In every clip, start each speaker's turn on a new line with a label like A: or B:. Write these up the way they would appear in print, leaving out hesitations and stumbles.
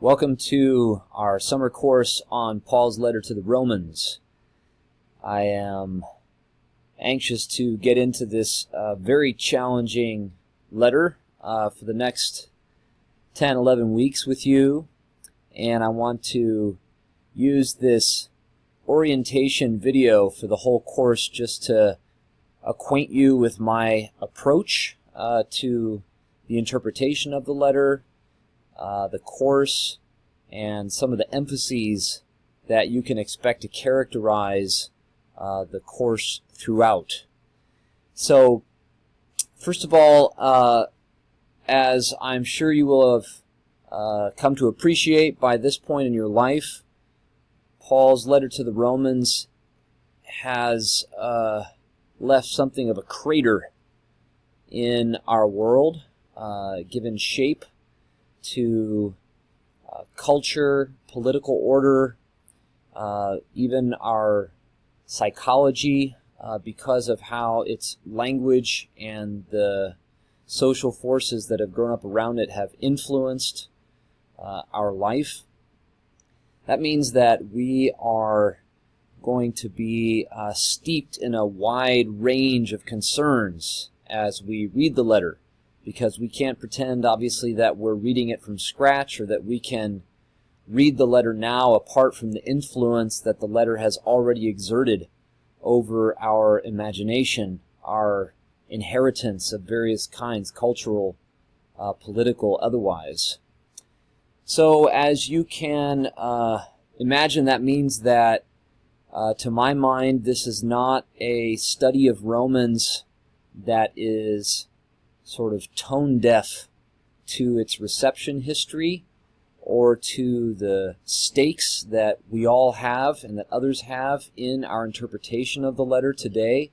A: Welcome to our summer course on Paul's letter to the Romans. I am anxious to get into this very challenging letter for the next 10, 11 weeks with you, and I want to use this orientation video for the whole course just to acquaint you with my approach to the interpretation of the letter, the course, and some of the emphases that you can expect to characterize the course throughout. So, first of all, as I'm sure you will have come to appreciate by this point in your life, Paul's letter to the Romans has left something of a crater in our world, given shape to culture, political order, even our psychology, because of how its language and the social forces that have grown up around it have influenced our life. That means that we are going to be steeped in a wide range of concerns as we read the letter, because we can't pretend, obviously, that we're reading it from scratch or that we can read the letter now apart from the influence that the letter has already exerted over our imagination, our inheritance of various kinds, cultural, political, otherwise. So as you can imagine, that means that, to my mind, this is not a study of Romans that is sort of tone deaf to its reception history or to the stakes that we all have and that others have in our interpretation of the letter today.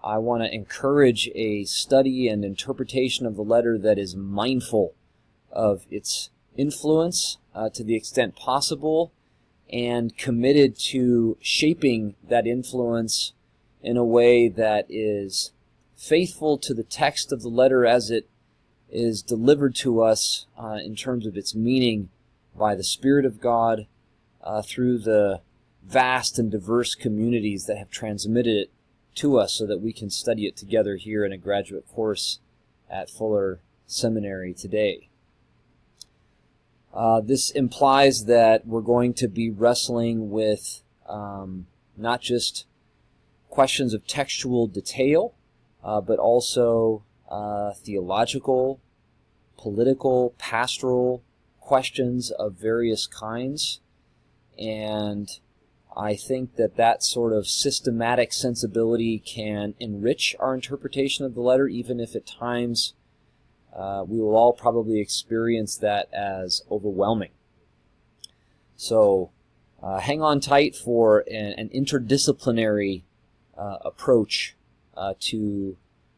A: I want to encourage a study and interpretation of the letter that is mindful of its influence to the extent possible and committed to shaping that influence in a way that is faithful to the text of the letter as it is delivered to us in terms of its meaning by the Spirit of God through the vast and diverse communities that have transmitted it to us so that we can study it together here in a graduate course at Fuller Seminary today. This implies that we're going to be wrestling with not just questions of textual detail, but also theological, political, pastoral questions of various kinds. And I think that that sort of systematic sensibility can enrich our interpretation of the letter, even if at times we will all probably experience that as overwhelming. So hang on tight for an interdisciplinary approach to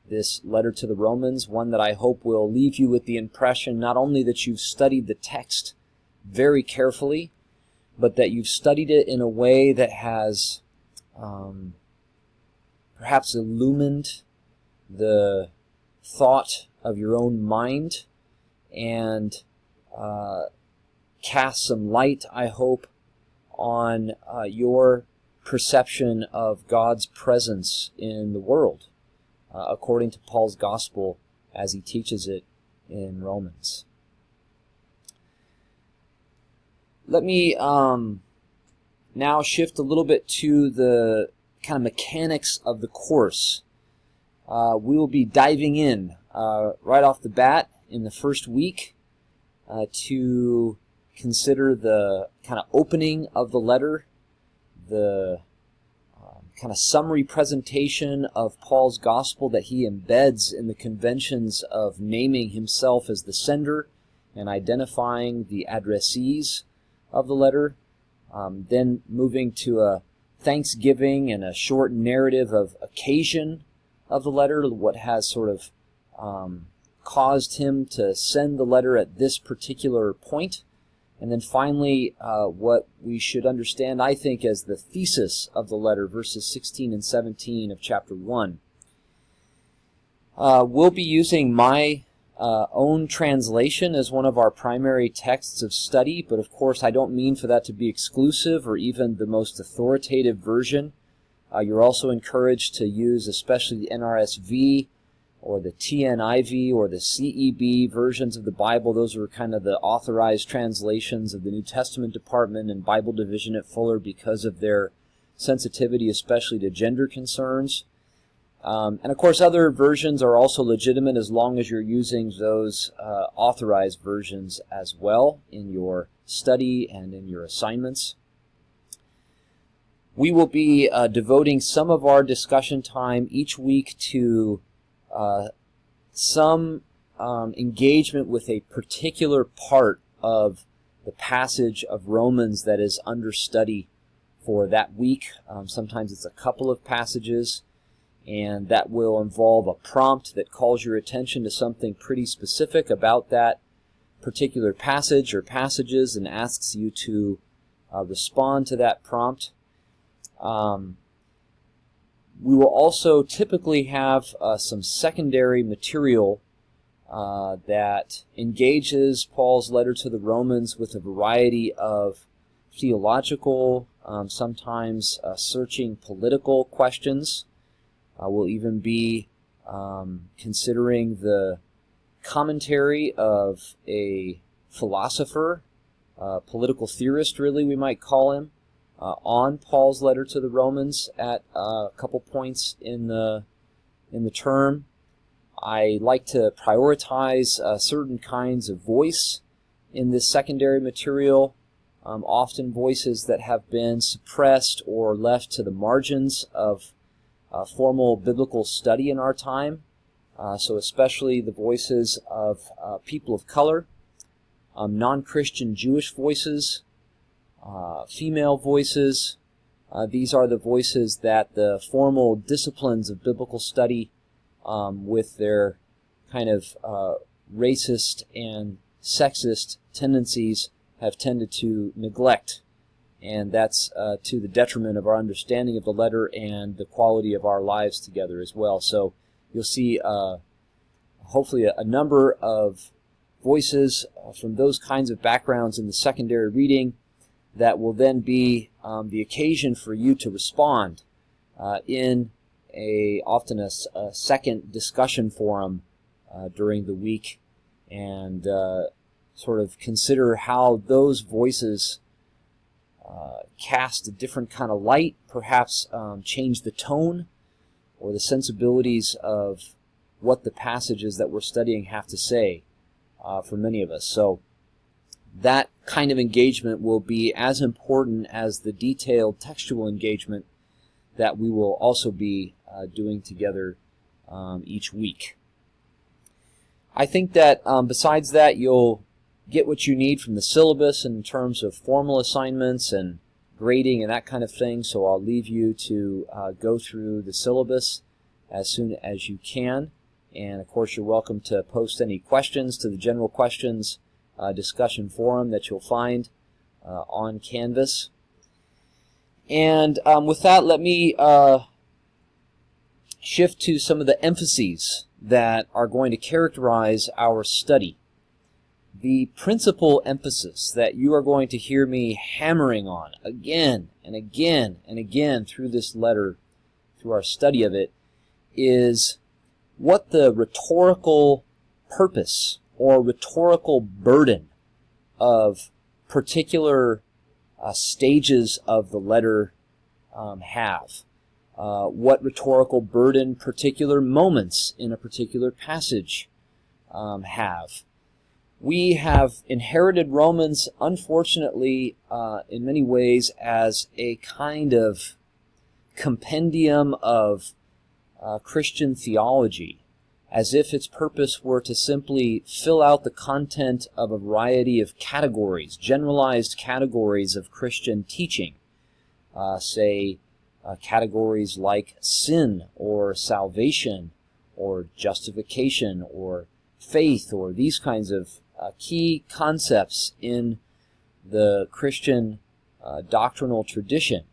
A: this letter to the Romans, one that I hope will leave you with the impression not only that you've studied the text very carefully, but that you've studied it in a way that has perhaps illumined the thought of your own mind and cast some light, I hope, on your perception of God's presence in the world, according to Paul's gospel as he teaches it in Romans. Let me now shift a little bit to the kind of mechanics of the course. We will be diving in right off the bat in the first week to consider the kind of opening of the letter, the kind of summary presentation of Paul's gospel that he embeds in the conventions of naming himself as the sender and identifying the addressees of the letter, then moving to a thanksgiving and a short narrative of occasion of the letter, what has sort of caused him to send the letter at this particular point. And then finally, what we should understand, I think, as the thesis of the letter, verses 16 and 17 of chapter 1. We'll be using my own translation as one of our primary texts of study, but of course I don't mean for that to be exclusive or even the most authoritative version. You're also encouraged to use especially the NRSV or the TNIV or the CEB versions of the Bible. Those are kind of the authorized translations of the New Testament Department and Bible Division at Fuller because of their sensitivity, especially to gender concerns. And of course, other versions are also legitimate as long as you're using those authorized versions as well in your study and in your assignments. We will be devoting some of our discussion time each week to some engagement with a particular part of the passage of Romans that is under study for that week. Sometimes it's a couple of passages, and that will involve a prompt that calls your attention to something pretty specific about that particular passage or passages and asks you to respond to that prompt. We will also typically have some secondary material that engages Paul's letter to the Romans with a variety of theological, sometimes searching political questions. We'll even be considering the commentary of a philosopher, political theorist really we might call him, on Paul's letter to the Romans at a couple points in the term. I like to prioritize certain kinds of voice in this secondary material, often voices that have been suppressed or left to the margins of formal biblical study in our time, so especially the voices of people of color, non-Christian Jewish voices, female voices. These are the voices that the formal disciplines of biblical study, with their kind of racist and sexist tendencies, have tended to neglect. And that's to the detriment of our understanding of the letter and the quality of our lives together as well. So you'll see hopefully a number of voices from those kinds of backgrounds in the secondary reading that will then be the occasion for you to respond in often a second discussion forum during the week, and sort of consider how those voices cast a different kind of light, perhaps change the tone or the sensibilities of what the passages that we're studying have to say for many of us. So that kind of engagement will be as important as the detailed textual engagement that we will also be doing together each week. I think that besides that, you'll get what you need from the syllabus in terms of formal assignments and grading and that kind of thing, so I'll leave you to go through the syllabus as soon as you can. And of course, you're welcome to post any questions to the general questions discussion forum that you'll find on Canvas. And with that, let me shift to some of the emphases that are going to characterize our study. The principal emphasis that you are going to hear me hammering on again and again and again through this letter, through our study of it, is what the rhetorical purpose or rhetorical burden of particular stages of the letter have. What rhetorical burden particular moments in a particular passage have. We have inherited Romans, unfortunately, in many ways, as a kind of compendium of Christian theology, as if its purpose were to simply fill out the content of a variety of categories, generalized categories of Christian teaching, categories like sin or salvation or justification or faith or these kinds of key concepts in the Christian doctrinal tradition.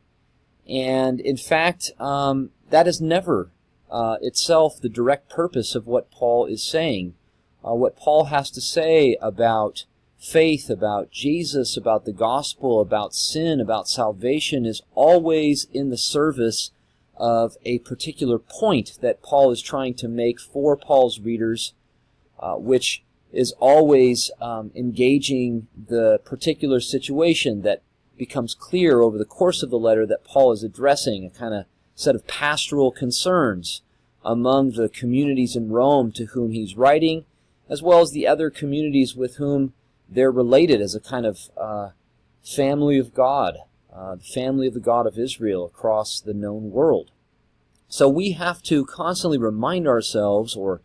A: And in fact, that is never itself the direct purpose of what Paul is saying what Paul has to say about faith, about Jesus, about the gospel, about sin, about salvation is always in the service of a particular point that Paul is trying to make for Paul's readers, which is always engaging the particular situation that becomes clear over the course of the letter that Paul is addressing, a kind of set of pastoral concerns among the communities in Rome to whom he's writing, as well as the other communities with whom they're related as a kind of family of God, the family of the God of Israel across the known world. So we have to constantly remind ourselves or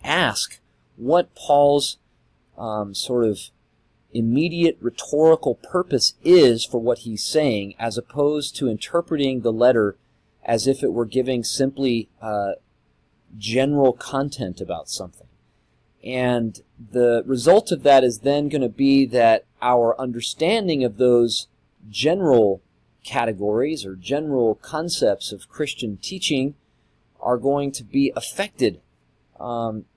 A: ask what Paul's sort of immediate rhetorical purpose is for what he's saying, as opposed to interpreting the letter as if it were giving simply general content about something. And the result of that is then going to be that our understanding of those general categories or general concepts of Christian teaching are going to be affected,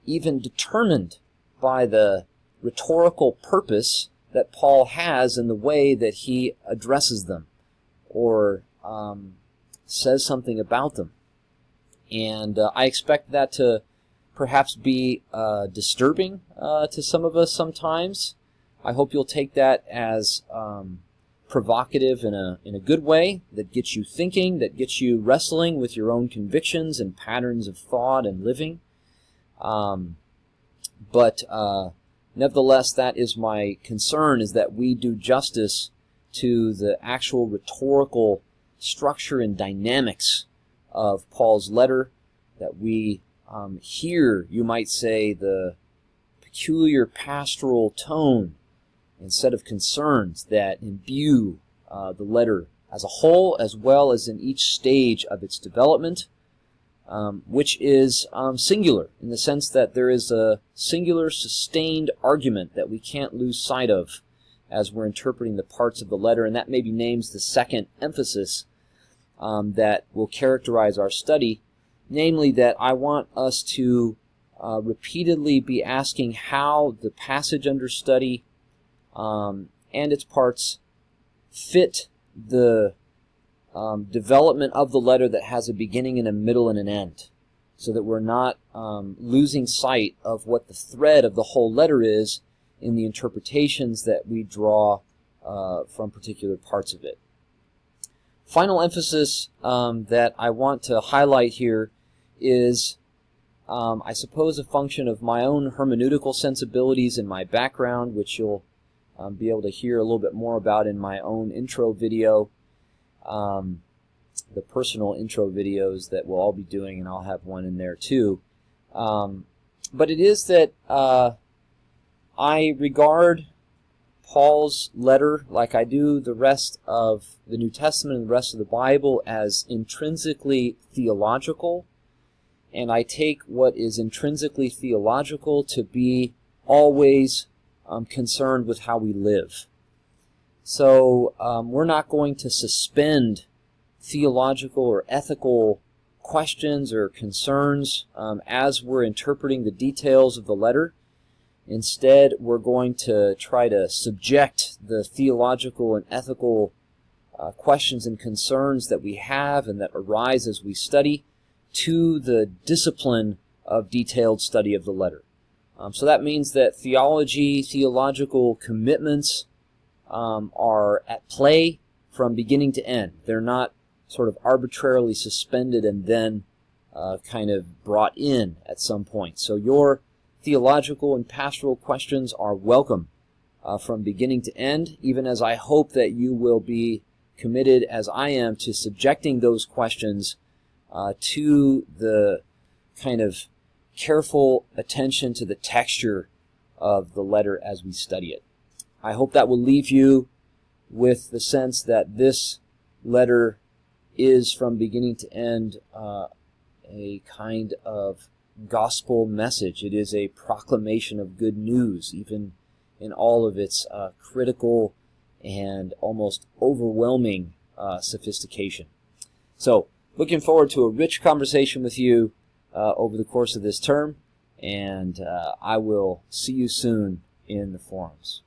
A: even determined by the rhetorical purpose that Paul has in the way that he addresses them or says something about them. And I expect that to perhaps be disturbing to some of us sometimes. I hope you'll take that as provocative in a good way, that gets you thinking, that gets you wrestling with your own convictions and patterns of thought and living. But nevertheless, that is my concern, is that we do justice to the actual rhetorical structure and dynamics of Paul's letter, that we hear, you might say, the peculiar pastoral tone and set of concerns that imbue the letter as a whole, as well as in each stage of its development, which is singular, in the sense that there is a singular, sustained argument that we can't lose sight of as we're interpreting the parts of the letter, and that maybe names the second emphasis that will characterize our study, namely that I want us to repeatedly be asking how the passage under study and its parts fit the development of the letter that has a beginning and a middle and an end, so that we're not losing sight of what the thread of the whole letter is in the interpretations that we draw from particular parts of it. Final emphasis that I want to highlight here is, I suppose, a function of my own hermeneutical sensibilities and my background, which you'll be able to hear a little bit more about in my own intro video, the personal intro videos that we'll all be doing, and I'll have one in there too. But it is that I regard Paul's letter, like I do the rest of the New Testament and the rest of the Bible, as intrinsically theological, and I take what is intrinsically theological to be always concerned with how we live. So we're not going to suspend theological or ethical questions or concerns as we're interpreting the details of the letter. Instead, we're going to try to subject the theological and ethical questions and concerns that we have and that arise as we study to the discipline of detailed study of the letter. So that means that theological commitments are at play from beginning to end. They're not sort of arbitrarily suspended and then kind of brought in at some point. So your theological and pastoral questions are welcome from beginning to end, even as I hope that you will be committed, as I am, to subjecting those questions to the kind of careful attention to the texture of the letter as we study it. I hope that will leave you with the sense that this letter is, from beginning to end, a kind of gospel message. It is a proclamation of good news, even in all of its critical and almost overwhelming sophistication. So, looking forward to a rich conversation with you over the course of this term. and I will see you soon in the forums.